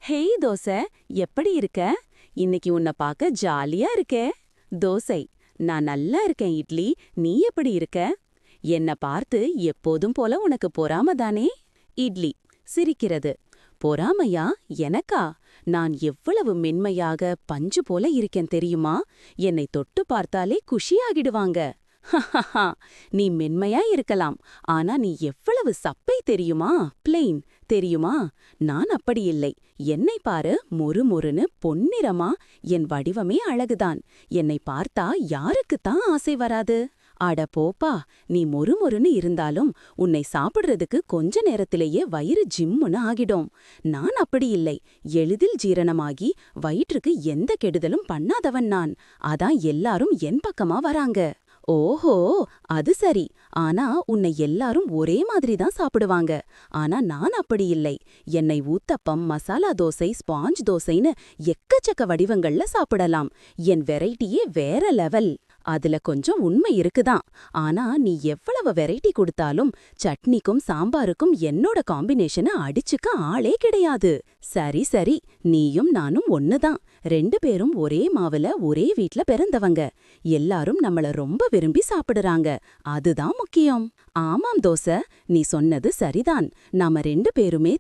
Hey dosa, எப்படி இருக்க? இன்னைக்கு உன்னை பார்க்க ஜாலியா இருக்கே. தோசை, நான் நல்லா இருக்கேன் இட்லி. நீ எப்படி இருக்க? என்ன பார்த்து எப்போதும் போல உனக்கு பொறாம தானே? இட்லி சிரிக்கிறது. பொறாமையா? எனக்கா? நான் எவ்வளவு மென்மையாக பஞ்சு போல இருக்கேன் தெரியுமா? என்னை தொட்டு பார்த்தாலே குஷியாகிடுவாங்க. ஹஹஹா, நீ மென்மையா இருக்கலாம், ஆனா நீ எவ்வளவு சப்பை தெரியுமா? பிளெயின் தெரியுமா? நான் அப்படி இல்லை. என்னை பாரு, மொறுமொறுன்னு பொன்னிறமா. என் வடிவமே அழகுதான். என்னை பார்த்தா யாருக்குத்தான் ஆசை வராது? அட போப்பா, நீ மொறுமொறுன்னு இருந்தாலும் உன்னை சாப்பிடுறதுக்கு கொஞ்ச நேரத்திலேயே வயிறு ஜிம்முன்னு ஆகிடும். நான் அப்படி இல்லை. எளிதில் ஜீரணமாகி வயிற்றுக்கு எந்த கெடுதலும் பண்ணாதவன் நான். அதான் எல்லாரும் என் பக்கமா வராங்க. ஓஹோ, அது சரி. ஆனா உன்னை எல்லாரும் ஒரே மாதிரி தான் சாப்பிடுவாங்க. ஆனா நான் அப்படி இல்லை. என்னை ஊத்தப்பம், மசாலா தோசை, ஸ்பாஞ்ச் தோசைன்னு எக்கச்சக்க வடிவங்கள்ல சாப்பிடலாம். என் வெரைட்டியே வேற லெவல். அதுல கொஞ்சம் உண்மை இருக்குதான். ஆனா நீ எவ்வளவு வெரைட்டி கொடுத்தாலும் சட்னிக்கும் சாம்பாருக்கும் என்னோட காம்பினேஷனை அடிச்சுக்க ஆளே கிடையாது. சரி சரி, நீயும் நானும் ஒண்ணுதான். ரெண்டு பேரும் ஒரே மாவுல ஒரே வீட்ல பிறந்தவங்க. எல்லாரும் நம்மள ரொம்ப விரும்பி சாப்பிடுறாங்க. அதுதான் முக்கியம். ஆமாம் தோசை, நீ சொன்னது சரிதான். நாம ரெண்டு பேருமே